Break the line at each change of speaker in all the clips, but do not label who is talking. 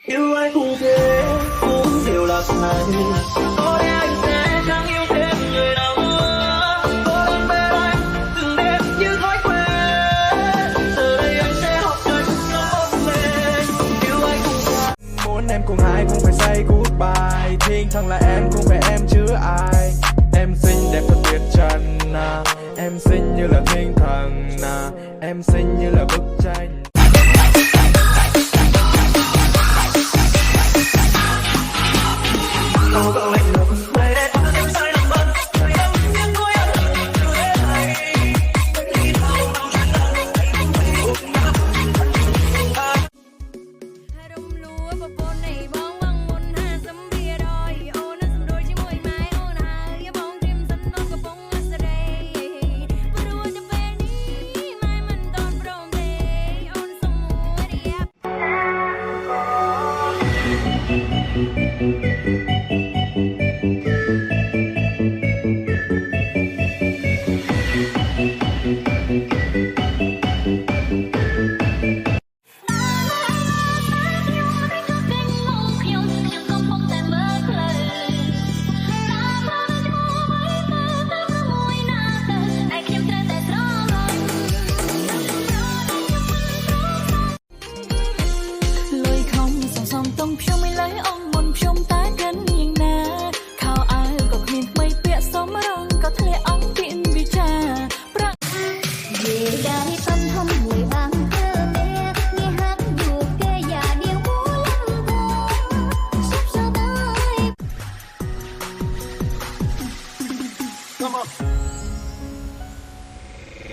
yêu ai cũng thế cũng đều là sai, có lẽ anh sẽ chẳng yêu thêm người nào nữa. Có lần bên anh từng đêm như thói quen, giờ đây anh sẽ học cách nó về yêu anh cũng thế.
Muốn em cùng ai cũng phải say goodbye, thiên thần là em cũng phải em chứ ai. Em xinh đẹp thật tuyệt trần à, em xinh như là thiên thần à, em xinh như là bức tranh.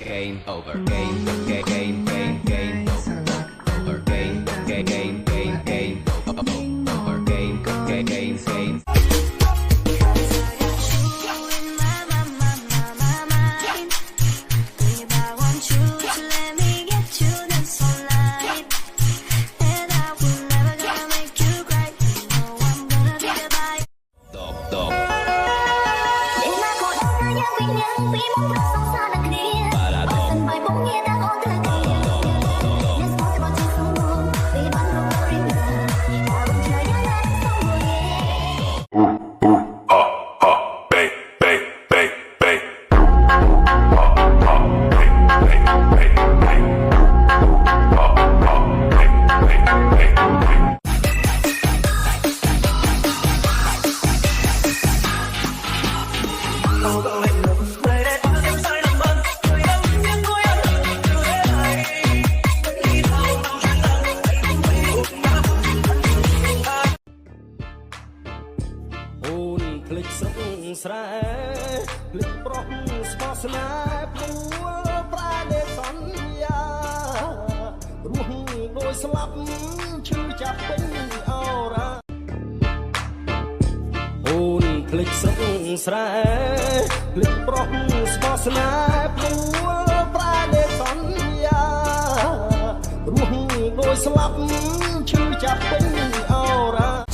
Game over. Game over. Game over. Game over. Game. Lịch sống sài, lịch bọc sports nè, bùa pra để sắn ya, ruộng đôi slap chư chặt bên ao ra. Ôn lịch sống sài, lịch bọc sports nè, bùa pra để sắn ya, ruộng đôi slap chư chặt bên ao ra.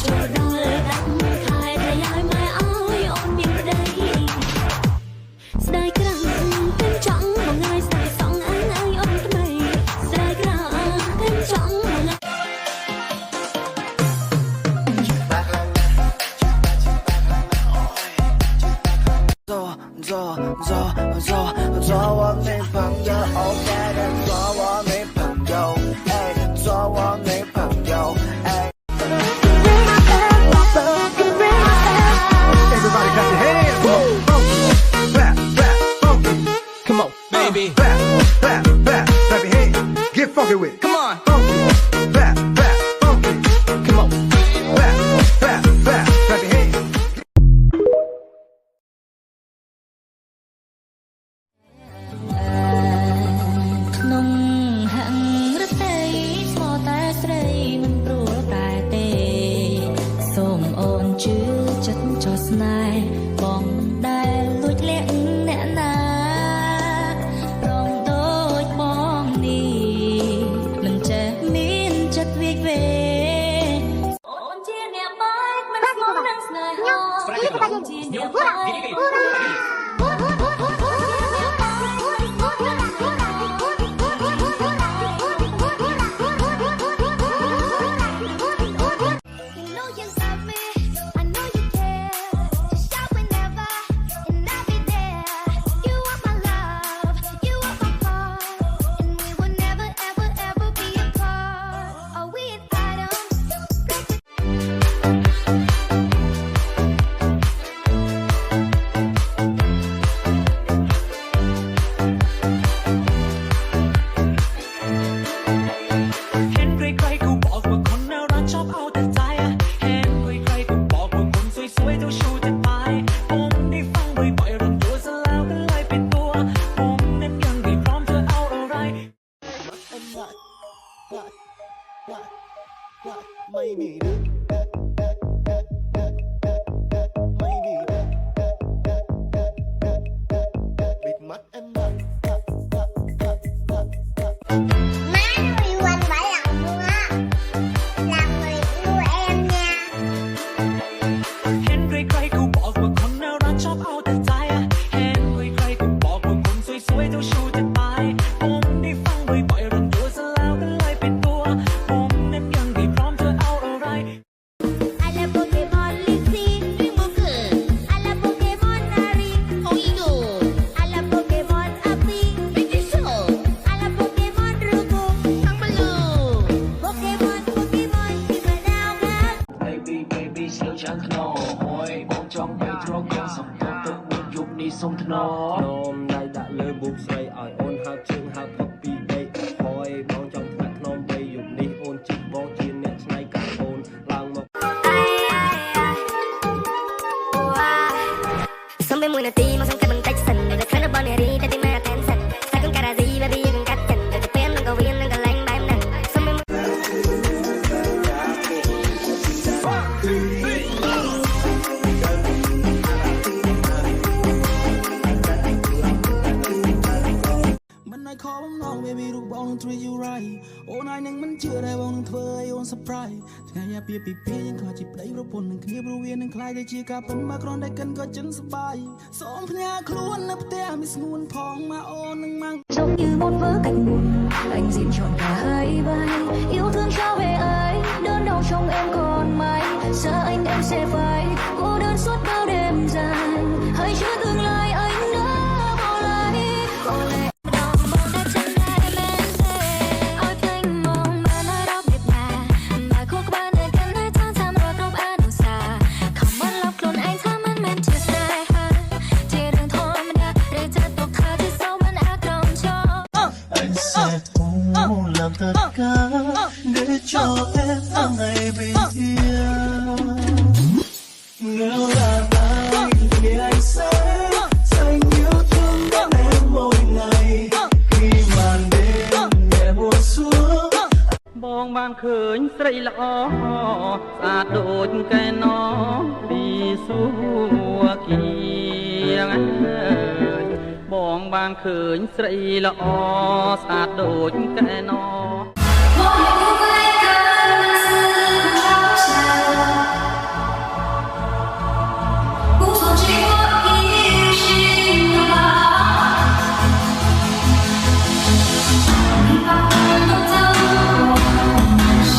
做我女朋友 OK 的，做我女朋友，哎，做我女朋友，哎。Everybody clap your hands, funky, clap, clap, funky.
Come on, baby.
Clap, clap, clap, clap your hands. Get funky with it.
Come on.
Funky, clap, clap, funky.
Come on.
Clap, clap, clap, clap your hands.
បងដែលលួចលាក់អ្នកណារងដូចបងនេះមិនចេះមានចិត្តវាយវេអូនជាអ្នកបែកមិនស្មោះនឹងស្នេហាអូនជាអ្នកបែក
bị được mày bị bịt mắt em lại
má nuôi quanh phải lòng luôn á, làm người nuôi em nha.
เห็นใครๆก็บอกว่าคนน่ารักชอบเอาแต่ใจเห็นใครๆก็บอกว่าคนสวยๆเจ้าชู้จะตายผมได้ฟังบ่อยๆเรื่องตัวซะแล้วก็เลยเป็นตัวผมนั้นยังไม่พร้อมจะเอาอะไร
Ala Pokemon Lixi, Rimoku. Ala Pokemon Nari, Oigo. Ala Pokemon Api, Pikachu. Ala Pokemon Rugo, Thang Malu. Pokemonที่มาดาวกัน
Baby baby เสียวจังขนอยมองจ้องไปตรงกันสองตัวตึกวันยุคนี้สมทนอ
นอมได้ดะលើបុកស្រីឲ្យអូនហាត់ជើងហាត់ផុតពីដេកហើយបងចង់ថ្នាក់ក្នុងវ័យយុគនេះអូនជីកបងជាអ្នកឆ្នៃកាត់អូនឡើងមក
Sampai muna ti mau sangka bentak sen, ada kerana boneri tadi mah tensen. Takkan karazi baby yang katen, ada pen nang kawin nang kaleng baim nang. Sampai
มันนายขอผมน้อง baby รูปบองនឹង treat you right អូនហើយនឹងមិនជឿដែរបងនឹងធ្វើឲ្យអូន surprise ថ្ងៃយ៉ាពីยังខ្លាចជាប្តីប្រពន្ធនឹងគ្នាព្រោះវានឹងខ្លាចទៅជាការពិនមកគ្រាន់តែកិនក៏ចឹងសប្បាយសូមផ្ញើខ្លួននៅផ្ទះមានស្ងួនផងមកអូននឹងមក
Giống như một vở cảnh buồn, anh diễn trọn cả hai vai. Yêu thương trao về ai, đơn đau trong em còn mãi. Xa anh em sẽ phải cô đơn suốt bao đêm dài. Hãy chưa tương lai anh đã bỏ lại. Có lẽ đau một đã chân đã đem em về. Ôi thanh mong mà nói đó đẹp là mà khúc ba nơi gần nơi tháng tham rồi không ai đủ xa. Không muốn lọc luôn anh tham anh men chia sẻ ha. Chỉ đừng thôi mà đã để cho tục thơ thì sâu vẫn ác lòng cho.
Anh sẽ cố làm tất cả để cho em ngày bình yên. Nếu là anh thì anh sẽ dành yêu thương đến em mỗi ngày. Khi màn đêm nhẹ buông xuống.
បងបានឃើញស្រីល្អស្អាតដូចកែណពីសួគីងបងបានឃើញស្រីល្អស្អាតដូចកែណ
我也不会跟四处吵架，无所惧我一心的吧。你把我弄走，我是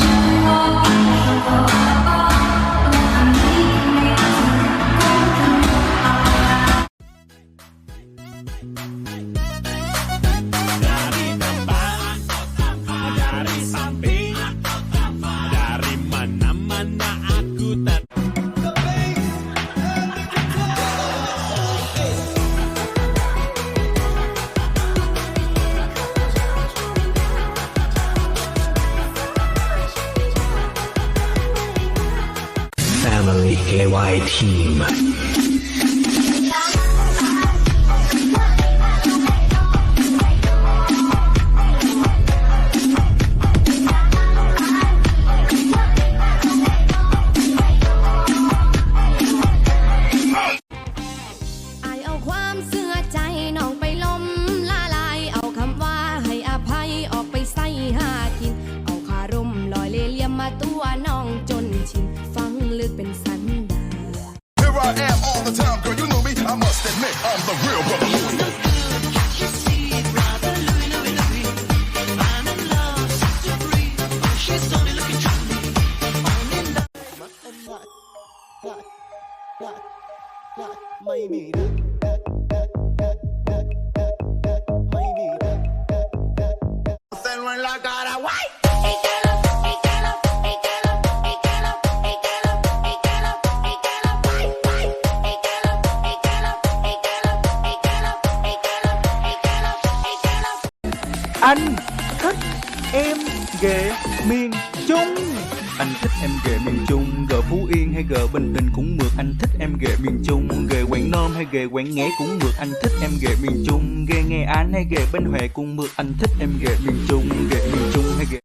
我的宝，我爱你没有公正好。
Family KY Team.
ai เอาความเสื่อใจน้องไปล้มละลายเอาคำว่าให้อภัยออกไปใส่หากินเอาคารมลอยเลี่ยมมาตัวน้องจนชินฟังลึกเป็นสันดาน
Here I am all the time, girl, you know me, I must admit, I'm the real brother.
Mày bị được mày bị được
Then when I got a white.
Anh thích em ghệ miền Trung. Anh thích em ghệ miền Trung, gờ Phú Yên hay gờ Bình Định cũng mượt. Anh thích em ghệ miền Trung, ghệ Quảng Nam hay ghệ Quảng Ngãi cũng mượt. Anh thích em ghệ miền Trung, ghệ Nghệ An hay ghệ Bến Huệ cũng mượt. Anh thích em ghệ miền Trung, ghệ miền Trung hay ghệ